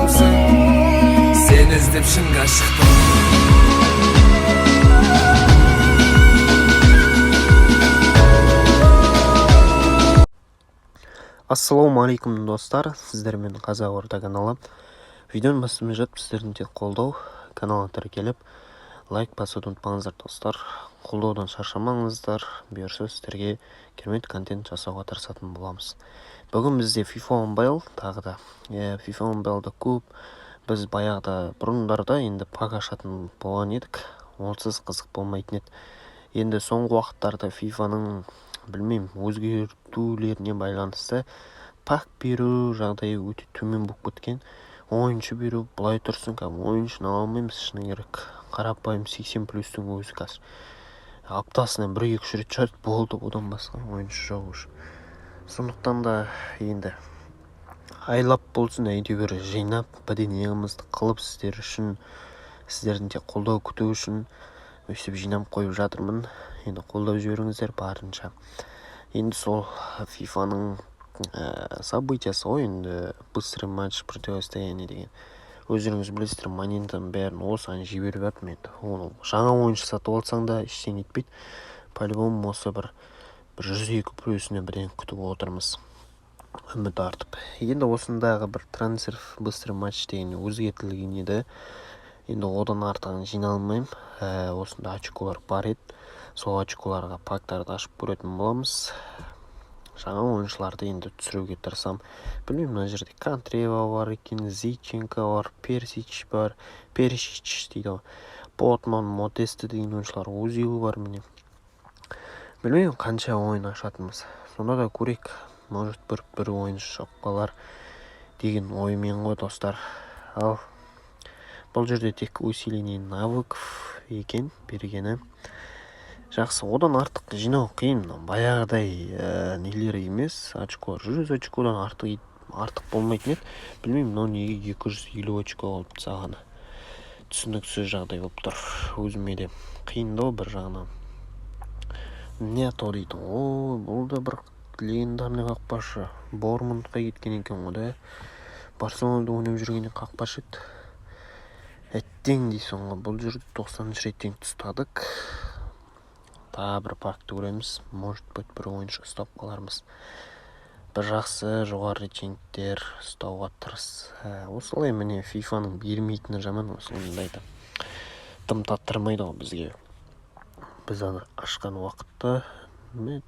жанымсың, сені іздеп шынға шықтым. Ассалаумағалейкум достар, сіздермен Қазақ Орта каналы. Видеоның басымен жатып сіздердің тек қолдау, каналға тіркеліп лайк басуды ұмытпаңыздар достар. Қолдаудан шаршамаңыздар, бұйырса сіздерге керемет контент жасауға тырысатын боламыз. Бүгін бізде FIFA Mobile тағы да. FIFA Mobile'да көп. Біз баяғыда бұрындарда енді пак ашатын болған едік. Онсыз қызық болмайтын еді. Енді соңғы уақыттарда FIFA-ның өзгертулеріне байланысты пак беру жағдайы өте төмен болып кеткен. Ойыншы беру былай тұрсын, ойыншыны ала алмаймыз, шыны керек. Қарапайым 80+-тің өзі қазір аптасына 1-2 рет шығады, болды, одан басқа ойыншы жоқ уже. Сондықтан да енді айлап болсын әйтеуір жинап бірдеңемізді қылып сіздер үшін, сіздердің тек қолдау күту үшін өйстіп жинап қойып жатырмын. Енді қолдау жіберіңіздер барынша. Енді сол FIFA-ның событиясы ғой, енді быстрый матч противостояние деген. Өздеріңіз білесіздер, монетаның бәрін осыған жіберіп жатырмын енді. Оны жаңа ойыншы сатып алсаң да ештеңе етпейді. По-любому осы бір 102 плюсіне бірден күтіп отырмыз. Үміт артып. Енді осындағы бір трансфер быстрый матч деген өзгертілген еді. Енді одан артығын жиналмаймын. Осында очколар бар еді. Сол очколарға пактарды ашып көретін боламыз. Жаңа ойыншыларды енді түсіруге тырысам. Білмеймін, мына жерде Кантрева бар екен, Зиченко бар, Персич бар, Персич дейді. Ботман, Модесті деген ойыншылар, Озил бар міне. Білмеймін, қанша ойын ашатынымыз. Сонда да көрейік. Может бір ойыншы шығып қалар деген оймен ғой достар. Ал бұл жерде тек усиление навыков екен бергені. Жақсы, одан артық жинау қиын. Баяғыдай нелер емес, очко 100 очкодан артық болмайтын еді. Білмеймін, но неге 250 очко алып саған. Түсініксіз жағдай болып тұр. Өзіме де қиындау бір жағынан. Не то дейді. Бұл да бір легендарный қақпашы. Бормундқа кеткен екен ғой да. Барселонада ойнап жүргенде қақпашы еді. Әттең дейсің ғой. Бұл жерде 90 рейтинг ұстадық. Тағы бір пакты көреміз. Может быть, бір ойыншы ұстап қалармыз. Бір жақсы жоғары рейтингтер ұстауға тырыс. Осылай міне FIFA-ның бермейтіні жаман, осылайда. Тым таттырмайды ғой бізге. Біз ашқан уақытта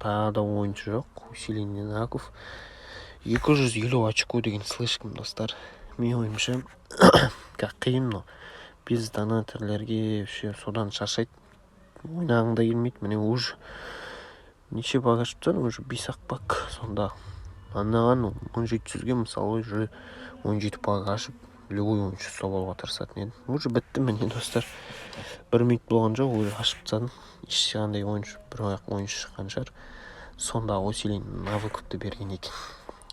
тағы да ойыншы жоқ. Усиление навыков. 250 очко деген слышкім, достар. Мен ойымша қиын, но без донатерлерге содан шаршайды. Ойнағыңда келмейді. Міне уже неше пак ашыптсан, уже 5-ақ пак. Сонда анаған 1700-ге мысалы уже 17 пак ашып, любой ойыншы ұстап алуға тырысатын едім. Уже бітті міне достар. 1 минут болған жоқ, уже ашып тастадым. Ешқандай ойыншы, бір ойыншы шыққан шығар. Сонда усиление навыковты берген екен.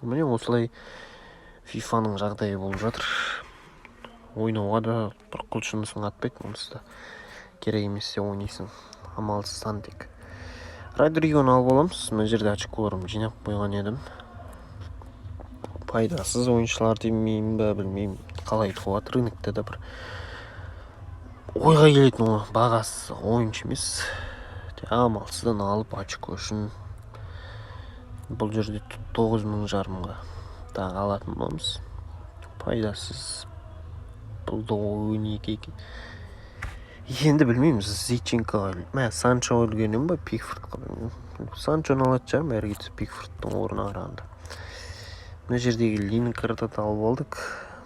Міне осылай FIFA-ның жағдайы болып жатыр. Ойнауға да бір құлшынысың атпайды, онысы да керек емессе ойнайсың. Амалсыздан тек. Родриgoны алып аламыз. Мына жерде очколарымды жинап қойған едім. Пайдасыз ойыншылар демеймін ба, білмеймін. Қалай туады рынокта да бір ойға келетін бағасы ойыншы емес. Амалсыздан алып очко үшін бұл жерде 9,000 жарымға тағы алатын боламыз. Пайдасыз. Бұл да 12 екен. Енді білмеймін, Зиченко Санчо өлгенім ба, Пикфордқа білмеймін. Санчоны алады жарым, әрі кетсе Пикфордтың орнына қарағанда. Мына жердегі Линкарды алып алдық.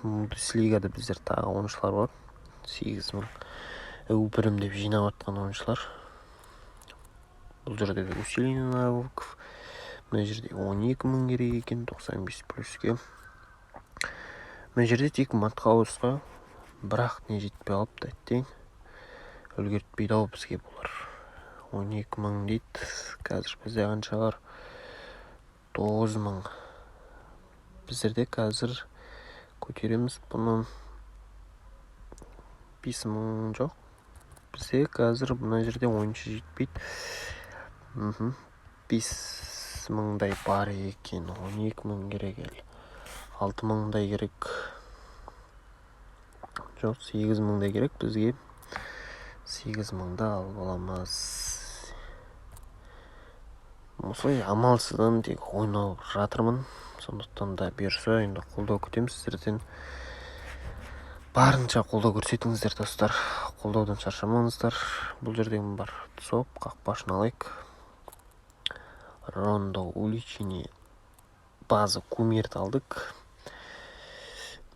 Бундеслигада біздер тағы ойыншылар бар. 8,000 өпірім деп жинап атқан ойыншылар. Бұл жерде усиление навыков. Мына жерде 12,000 керек екен, 95 плюске. Мына жерде тек Матхаусқа бірақ не жетпей алыпты, әттең. Үлгертпейді ау бізге болар. 12,000 дейді. Қазір бізде қанша бар? 9,000. Біздерде қазір көтереміз бұны. 5,000 жоқ. Бізде қазір бұна жерде ойыншы жетпейді. 5,000-дай бар екен. 12,000 керек әлі. 6,000-дай керек. жоқ 8.000 керек бізге. 8.000 алып аламыз. Осылай амалсыздан тек ойнап жатырмын. Сондықтан да бұйырса енді қолдау күтеміз сіздерден. Барынша қолдау көрсетіңіздер достар. Қолдаудан шаршамаңыздар. Бұл жерден бар соп қақпашын алайық. Рондо Уличини база кумирді алдық.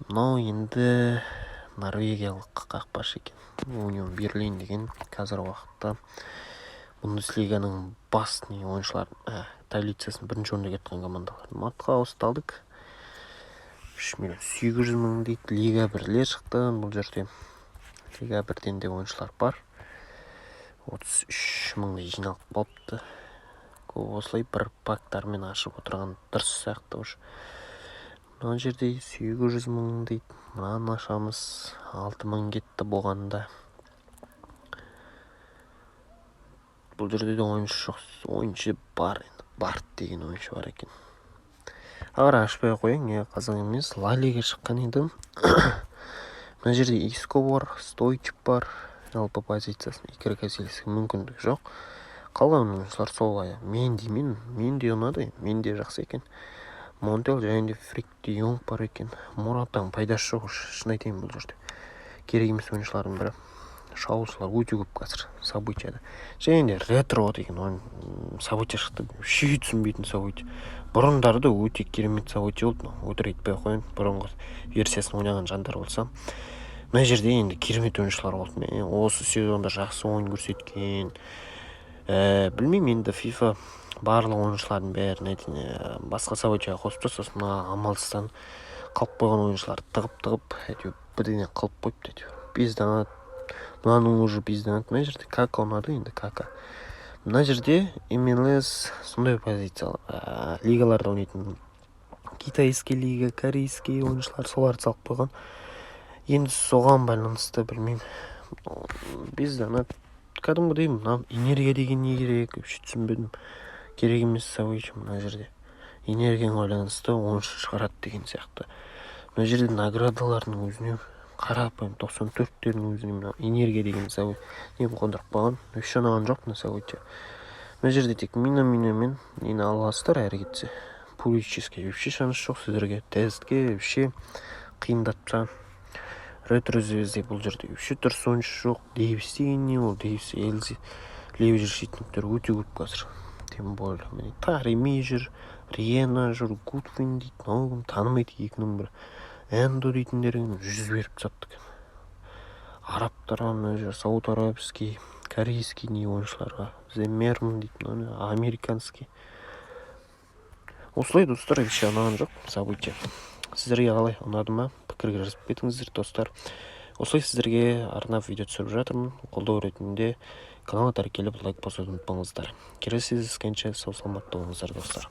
Мынау енді норвегиялық қақпашы екен. Унион Берлин деген қазір уақытта Бундеслиганың басты ойыншылар таблицасын бірінші орында кеткен командалар. Матқа ауысталдық. 3.800.000 дейді. Лига 1-лер шықты. Бұл жерде Лига 1-ден де ойыншылар бар. 33.000 жиналып болыпты. Осылай бір пактармен ашып отырған дұрыс сияқты уже. Мына жерде 800.000 дейді. Мынаны ашамыз. 6.000 кетті болғанда. Бұл жерде де ойыншы жоқ. Ойыншы бар енді. Барт деген ойыншы бар екен. Ағыр ашпай қойың, қызық емес. Ла Лига шыққан еді. Мына жерде Иско бар, Стойчип бар. Жалпы позициясын Икар Касилеске мүмкіндік жоқ. Қалған ойыншылар солай. Менди ұнады. Менди жақсы екен. Монтел және де Фрик де Йонг бар екен. Мураттан пайдасы жоқ. Шын айтайын бұл жерде. Керек емес ойыншылардың бірі. Шаусылар өте көп қазір событияда. Және де ретро деген ойын события шықты. Шүй түсінбейтін события. Бұрындары өте керемет события болды. Өтірік айтпай қойын. Бұрынғы версиясын ойнаған жандар болса. Мына жерде енді керемет ойыншылар болды. Осы сезонда жақсы ойын көрсеткен. Білмеймін енді FIFA барлық ойыншылардың бәрін басқа событияға қосып сосын амалсыздан қалып қойған ойыншылар тығып бірдеңе қалып қойыпты. Безданат. Мынаның уже безданат. Мына жерде Кака ұнады енді Кака. Мына жерде MLS сондай позициялар. Лигаларда ойнайтын китайский лига, корейский ойыншылар соларды салып қойған. Енді соған байланысты білмеймін. Безданат. Кәдімгідей энергия деген не керек? Түсінбедім. Керек емес события мына жерде. Энергияға байланысты ойыншы шығарады деген сияқты. Мына жерде наградалардың өзіне қарапайым 94-тердің өзіне энергия деген события қондырып қойған. Еще ұнаған жоқ мына события. Мына жерде тек мина-мен нені аласыздар әрі кетсе. Пулическе вообще шанс жоқ сіздерге. Тестке вообще қиындатса. Ретро-звезде бұл жерде вообще дұрыс ойыншы жоқ. Дейвис деген не ол? Дейвис Элзи. Леви защитниктер өте көп қазір. Тем более. Тареми жүр, Риена жүр, Гудвин дейді. Мынау танымайды екінің бірі. Эндо дейтіндерін 100 беріп саттық. Арабтардан жүр, Сауд арабский, корейский не ойыншыларға. Земерман дейді. Американский. Осылай достар, вообще ұнаған жоқ события. Сіздерге қалай ұнады ма? Пікірге жазып кетіңіздер достар. Осылай сіздерге арнап видео түсіріп жатырмын. Қолдау ретінде каналға тәркелеп лайк басуды ұмытпаңыздар. Келесі кездескенше сау саламатта болыңыздар достар.